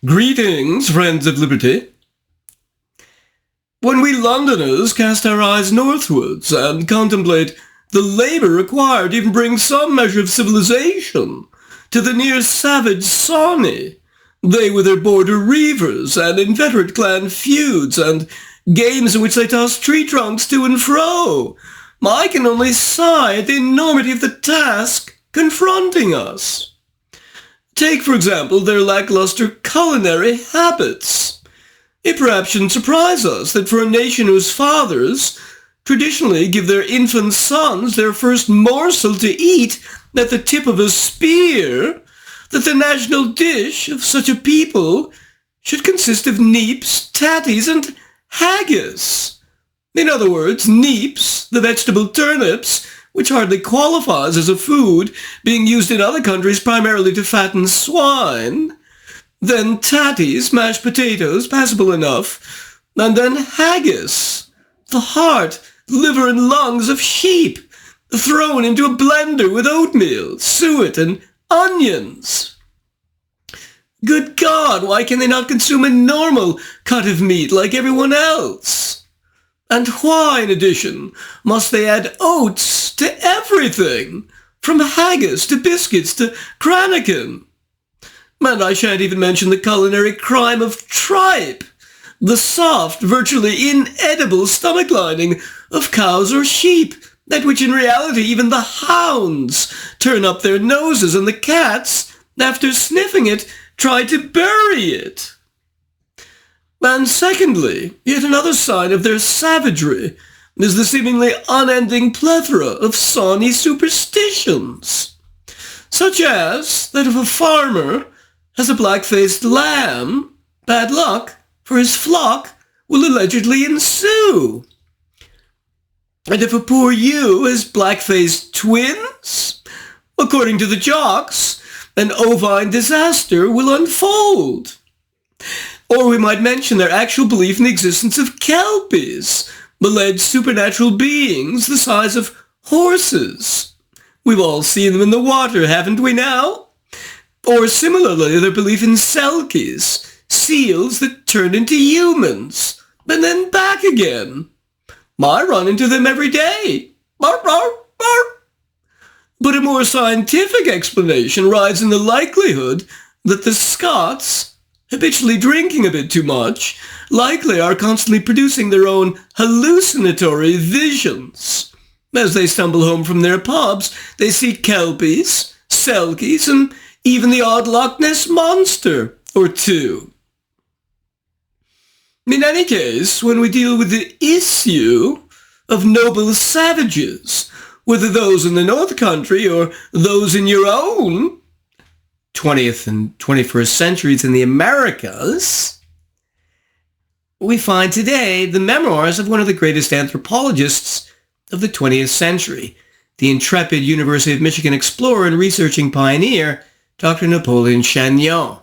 Greetings, friends of liberty. When we Londoners cast our eyes northwards and contemplate the labour required to even bring some measure of civilization to the near savage Sawney, they with their border reivers and inveterate clan feuds and games in which they toss tree trunks to and fro, I can only sigh at the enormity of the task confronting us. Take, for example, their lackluster culinary habits. It perhaps shouldn't surprise us that for a nation whose fathers traditionally give their infant sons their first morsel to eat at the tip of a spear, that the national dish of such a people should consist of neeps, tatties, and haggis. In other words, neeps, the vegetable turnips, which hardly qualifies as a food, being used in other countries primarily to fatten swine. Then tatties, mashed potatoes, passable enough. And then haggis, the heart, liver, and lungs of sheep, thrown into a blender with oatmeal, suet, and onions. Good God, why can they not consume a normal cut of meat like everyone else? And why, in addition, must they add oats to everything, from haggis to biscuits to crannikin? And I shan't even mention the culinary crime of tripe, the soft, virtually inedible stomach lining of cows or sheep, at which in reality even the hounds turn up their noses and the cats, after sniffing it, try to bury it. And secondly, yet another sign of their savagery is the seemingly unending plethora of Sawney superstitions, such as that if a farmer has a black-faced lamb, bad luck for his flock will allegedly ensue. And if a poor ewe has black-faced twins, according to the jocks, an ovine disaster will unfold. Or we might mention their actual belief in the existence of kelpies, alleged supernatural beings the size of horses. We've all seen them in the water, haven't we now? Or similarly, their belief in selkies, seals that turn into humans, and then back again. I run into them every day. Bark, bark, bark. But a more scientific explanation rides in the likelihood that the Scots, habitually drinking a bit too much, likely are constantly producing their own hallucinatory visions. As they stumble home from their pubs, they see kelpies, selkies, and even the odd Loch Ness monster or two. In any case, when we deal with the issue of noble savages, whether those in the North Country or those in your own 20th and 21st centuries in the Americas, we find today the memoirs of one of the greatest anthropologists of the 20th century, the intrepid University of Michigan explorer and researching pioneer, Dr. Napoleon Chagnon.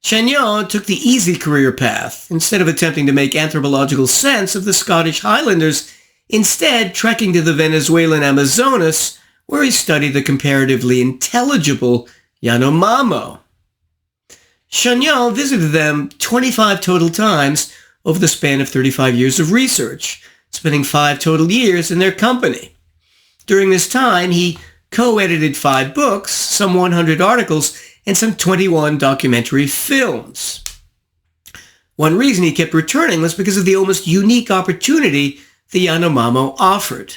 Chagnon took the easy career path, instead of attempting to make anthropological sense of the Scottish Highlanders, instead trekking to the Venezuelan Amazonas, where he studied the comparatively intelligible Yanomamo. Chagnon visited them 25 total times over the span of 35 years of research, spending 5 total years in their company. During this time, he co-edited 5 books, some 100 articles, and some 21 documentary films. One reason he kept returning was because of the almost unique opportunity the Yanomamo offered.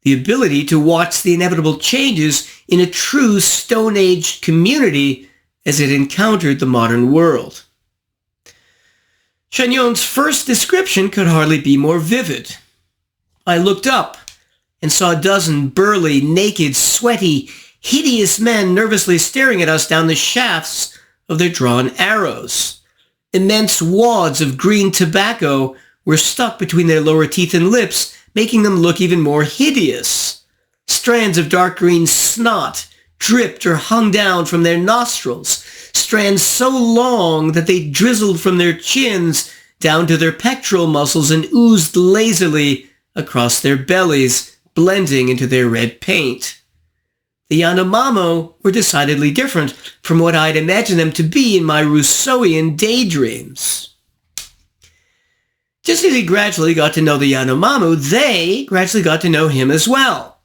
The ability to watch the inevitable changes in a true Stone-Aged community as it encountered the modern world. Chagnon's first description could hardly be more vivid. I looked up and saw a dozen burly, naked, sweaty, hideous men nervously staring at us down the shafts of their drawn arrows. Immense wads of green tobacco were stuck between their lower teeth and lips, making them look even more hideous. Strands of dark green snot dripped or hung down from their nostrils, strands so long that they drizzled from their chins down to their pectoral muscles and oozed lazily across their bellies, blending into their red paint. The Yanomamo were decidedly different from what I'd imagined them to be in my Rousseauian daydreams. Just as he gradually got to know the Yanomamo, they gradually got to know him as well.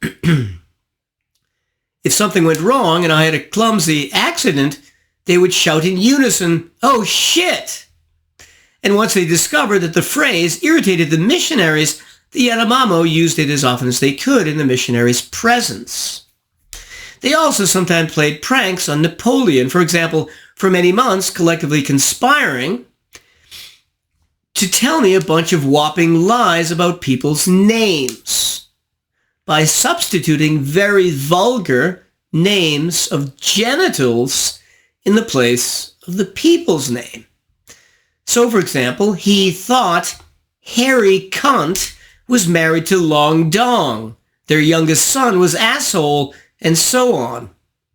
If something went wrong and I had a clumsy accident, they would shout in unison, "Oh shit!" And once they discovered that the phrase irritated the missionaries, the Yanomamo used it as often as they could in the missionaries' presence. They also sometimes played pranks on Napoleon, for example, for many months collectively conspiring to tell me a bunch of whopping lies about people's names by substituting very vulgar names of genitals in the place of the people's name. So, for example, he thought Harry Cunt was married to Long Dong, their youngest son was Asshole, and so on.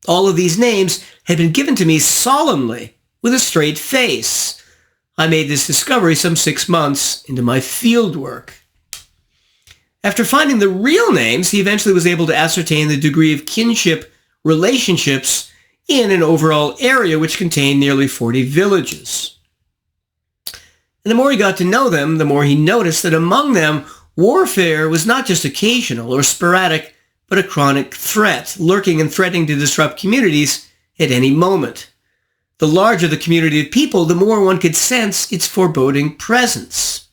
All of these names had been given to me solemnly, with a straight face. I made this discovery some 6 months into my field work. After finding the real names, he eventually was able to ascertain the degree of kinship relationships in an overall area which contained nearly 40 villages. And the more he got to know them, the more he noticed that among them, warfare was not just occasional or sporadic, but a chronic threat, lurking and threatening to disrupt communities at any moment. The larger the community of people, the more one could sense its foreboding presence.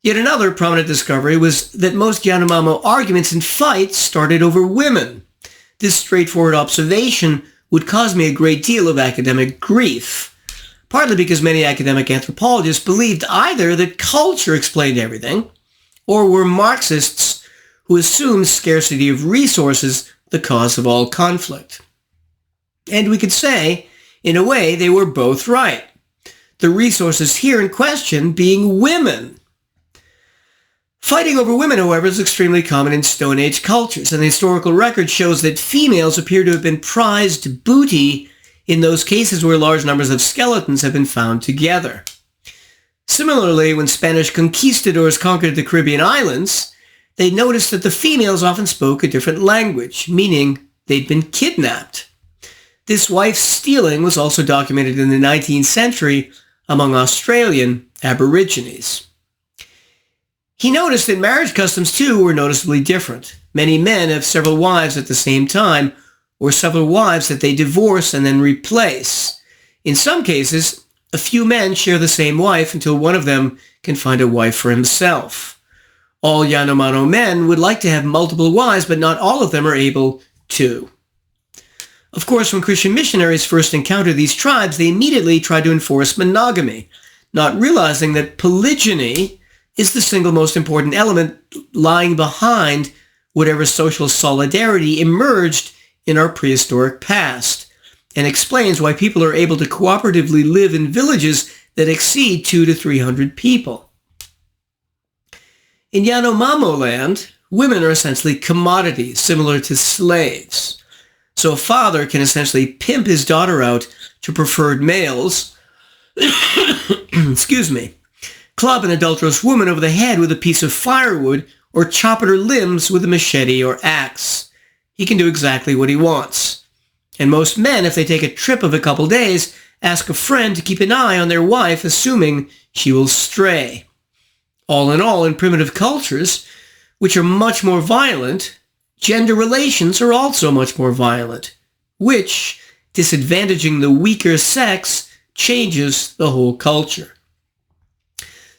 Yet another prominent discovery was that most Yanomamo arguments and fights started over women. This straightforward observation would cause me a great deal of academic grief, partly because many academic anthropologists believed either that culture explained everything, or were Marxists who assumed scarcity of resources the cause of all conflict. And we could say, in a way, they were both right. The resources here in question being women. Fighting over women, however, is extremely common in Stone Age cultures, and the historical record shows that females appear to have been prized booty in those cases where large numbers of skeletons have been found together. Similarly, when Spanish conquistadors conquered the Caribbean islands, they noticed that the females often spoke a different language, meaning they'd been kidnapped. This wife stealing was also documented in the 19th century among Australian Aborigines. He noticed that marriage customs, too, were noticeably different. Many men have several wives at the same time, or several wives that they divorce and then replace. In some cases, a few men share the same wife until one of them can find a wife for himself. All Yanomamo men would like to have multiple wives, but not all of them are able to. Of course, when Christian missionaries first encountered these tribes, they immediately tried to enforce monogamy, not realizing that polygyny is the single most important element lying behind whatever social solidarity emerged in our prehistoric past, and explains why people are able to cooperatively live in villages that exceed 200 to 300 people. In Yanomamo land, women are essentially commodities, similar to slaves. So a father can essentially pimp his daughter out to preferred males, club an adulterous woman over the head with a piece of firewood, or chop at her limbs with a machete or axe. He can do exactly what he wants. And most men, if they take a trip of a couple days, ask a friend to keep an eye on their wife, assuming she will stray. All in all, in primitive cultures, which are much more violent, gender relations are also much more violent, which, disadvantaging the weaker sex, changes the whole culture.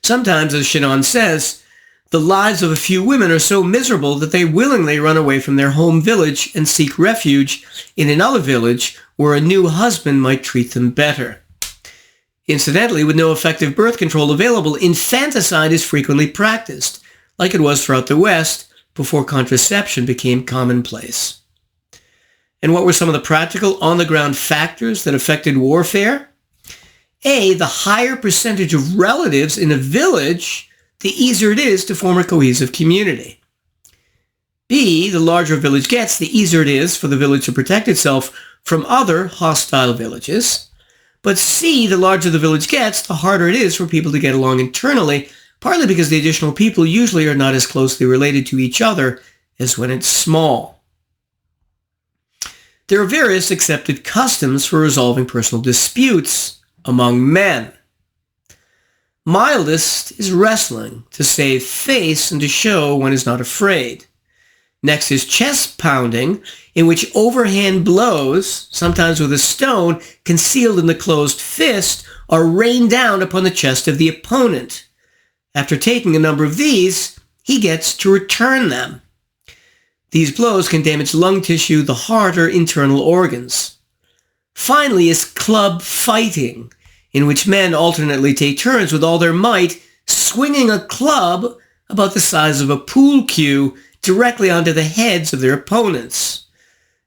Sometimes, as Chagnon says, the lives of a few women are so miserable that they willingly run away from their home village and seek refuge in another village where a new husband might treat them better. Incidentally, with no effective birth control available, infanticide is frequently practiced, like it was throughout the West before contraception became commonplace. And what were some of the practical, on-the-ground factors that affected warfare? A, the higher percentage of relatives in a village, the easier it is to form a cohesive community. B, the larger a village gets, the easier it is for the village to protect itself from other hostile villages. But C, the larger the village gets, the harder it is for people to get along internally, partly because the additional people usually are not as closely related to each other as when it's small. there are various accepted customs for resolving personal disputes among men. Mildest is wrestling, to save face and to show one is not afraid. Next is chest pounding, in which overhand blows, sometimes with a stone concealed in the closed fist, are rained down upon the chest of the opponent. After taking a number of these, he gets to return them. These blows can damage lung tissue, the heart, or internal organs. Finally is club fighting, in which men alternately take turns with all their might, swinging a club about the size of a pool cue directly onto the heads of their opponents.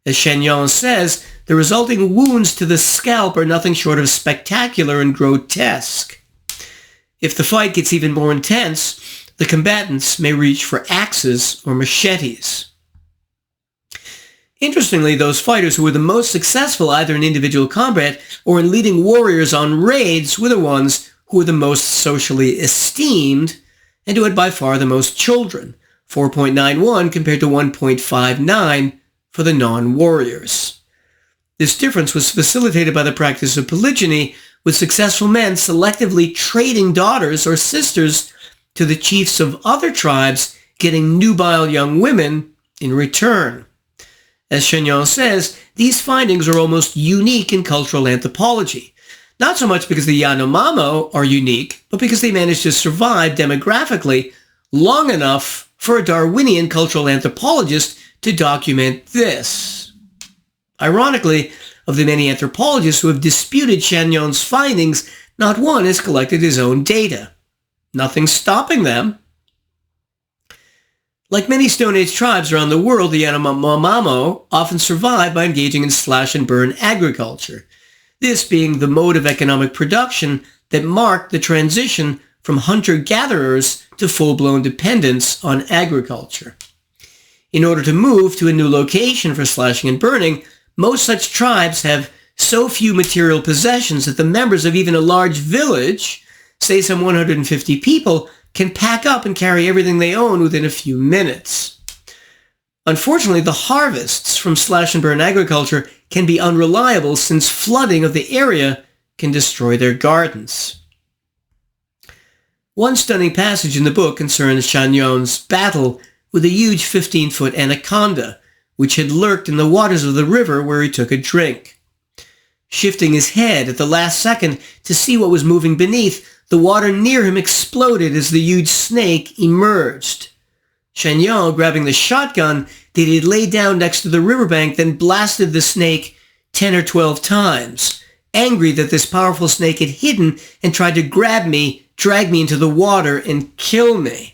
As Chagnon says, the resulting wounds to the scalp are nothing short of spectacular and grotesque. If the fight gets even more intense, the combatants may reach for axes or machetes. Interestingly, those fighters who were the most successful either in individual combat or in leading warriors on raids were the ones who were the most socially esteemed and who had by far the most children, 4.91 compared to 1.59 for the non-warriors. This difference was facilitated by the practice of polygyny, with successful men selectively trading daughters or sisters to the chiefs of other tribes, getting nubile young women in return. As Chagnon says, these findings are almost unique in cultural anthropology, not so much because the Yanomamo are unique, but because they managed to survive demographically long enough for a Darwinian cultural anthropologist to document this. Ironically, of the many anthropologists who have disputed Chagnon's findings, not one has collected his own data. Nothing's stopping them. Like many Stone Age tribes around the world, the Yanomamo often survive by engaging in slash-and-burn agriculture, this being the mode of economic production that marked the transition from hunter-gatherers to full-blown dependence on agriculture. In order to move to a new location for slashing and burning, most such tribes have so few material possessions that the members of even a large village, say some 150 people, can pack up and carry everything they own within a few minutes. Unfortunately, the harvests from slash-and-burn agriculture can be unreliable since flooding of the area can destroy their gardens. One stunning passage in the book concerns Chagnon's battle with a huge 15-foot anaconda, which had lurked in the waters of the river where he took a drink. Shifting his head at the last second to see what was moving beneath, the water near him exploded as the huge snake emerged. Chagnon, grabbing the shotgun that he had laid down next to the riverbank, then blasted the snake 10 or 12 times, angry that this powerful snake had hidden and tried to grab me, drag me into the water, and kill me.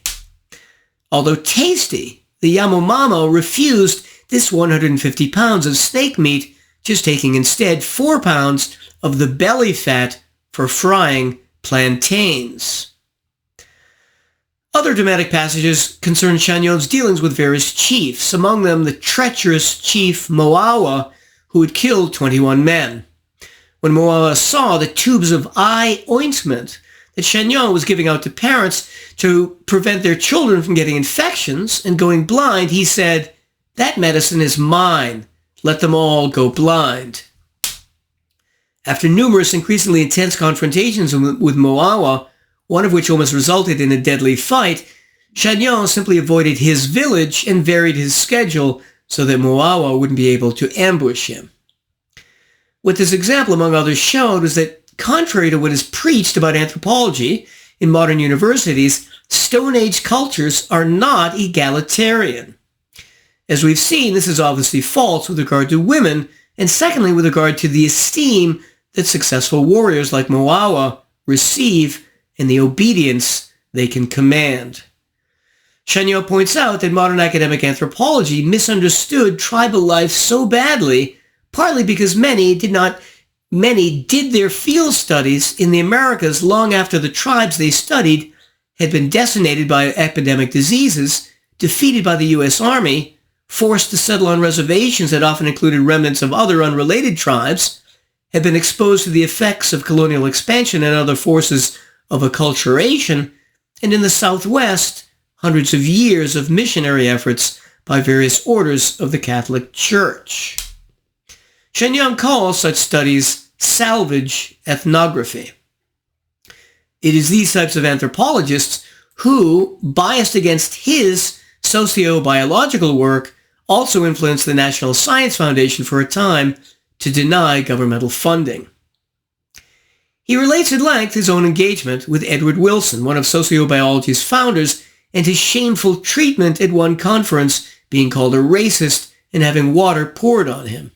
Although tasty, the Yanomamo refused this 150 pounds of snake meat, just taking instead 4 pounds of the belly fat for frying plantains. Other dramatic passages concern Chagnon's dealings with various chiefs, among them the treacherous chief Moawa, who had killed 21 men. When Moawa saw the tubes of eye ointment that Chagnon was giving out to parents to prevent their children from getting infections and going blind, he said, "That medicine is mine. Let them all go blind." After numerous increasingly intense confrontations with Moawa, one of which almost resulted in a deadly fight, Chagnon simply avoided his village and varied his schedule so that Moawa wouldn't be able to ambush him. What this example, among others, showed was that, contrary to what is preached about anthropology in modern universities, Stone Age cultures are not egalitarian. As we've seen, this is obviously false with regard to women, and secondly with regard to the esteem that successful warriors like Moawa receive and the obedience they can command. Chagnon points out that modern academic anthropology misunderstood tribal life so badly, partly because many did their field studies in the Americas long after the tribes they studied had been decimated by epidemic diseases, defeated by the U.S. Army, forced to settle on reservations that often included remnants of other unrelated tribes, had been exposed to the effects of colonial expansion and other forces of acculturation, and in the Southwest, hundreds of years of missionary efforts by various orders of the Catholic Church. Chagnon calls such studies salvage ethnography. It is these types of anthropologists who, biased against his socio-biological work, also influenced the National Science Foundation for a time to deny governmental funding. He relates at length his own engagement with Edward Wilson, one of sociobiology's founders, and his shameful treatment at one conference, being called a racist and having water poured on him.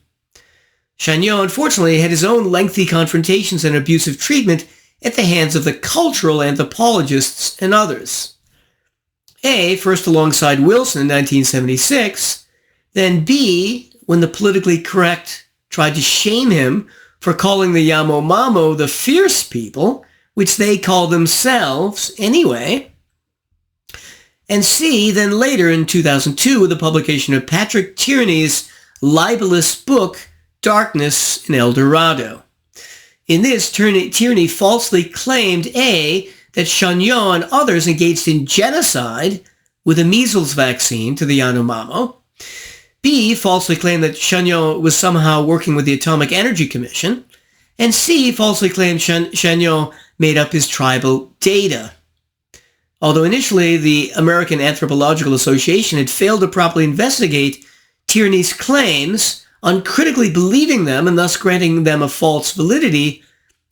Chagnon, unfortunately, had his own lengthy confrontations and abusive treatment at the hands of the cultural anthropologists and others. A, first alongside Wilson in 1976, then B, when the politically correct tried to shame him for calling the Yanomamo the fierce people, which they call themselves anyway. And C, then later in 2002 with the publication of Patrick Tierney's libelous book, Darkness in El Dorado. In this, Tierney falsely claimed A, that Chagnon and others engaged in genocide with a measles vaccine to the Yanomamo. B, falsely claimed that Chagnon was somehow working with the Atomic Energy Commission. And C, falsely claimed Chagnon made up his tribal data. Although initially the American Anthropological Association had failed to properly investigate Tierney's claims, uncritically believing them and thus granting them a false validity,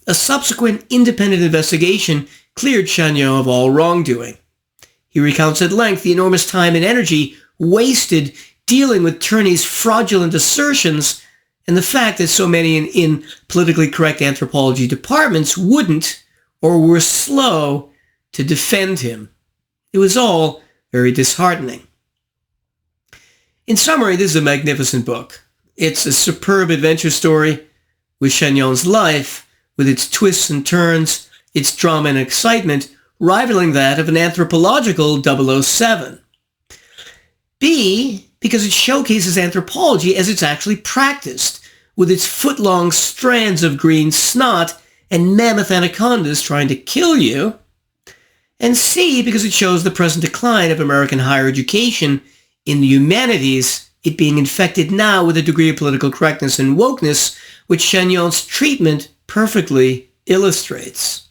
a subsequent independent investigation cleared Chagnon of all wrongdoing. He recounts at length the enormous time and energy wasted dealing with Tierney's fraudulent assertions and the fact that so many in politically correct anthropology departments wouldn't or were slow to defend him. It was all very disheartening. In summary, this is a magnificent book. It's a superb adventure story with Chagnon's life, with its twists and turns, its drama and excitement, rivaling that of an anthropological 007. B, because it showcases anthropology as it's actually practiced, with its foot-long strands of green snot and mammoth anacondas trying to kill you. And C, because it shows the present decline of American higher education in the humanities, it being infected now with a degree of political correctness and wokeness, which Chagnon's treatment perfectly illustrates.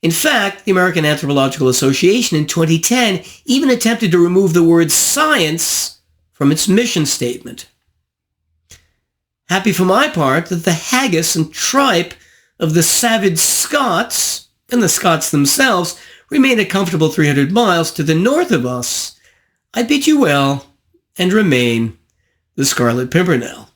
In fact, the American Anthropological Association in 2010 even attempted to remove the word science from its mission statement. Happy for my part that the haggis and tripe of the savage Scots, and the Scots themselves, remain a comfortable 300 miles to the north of us. I bid you well, and remain the Scarlet Pimpernel.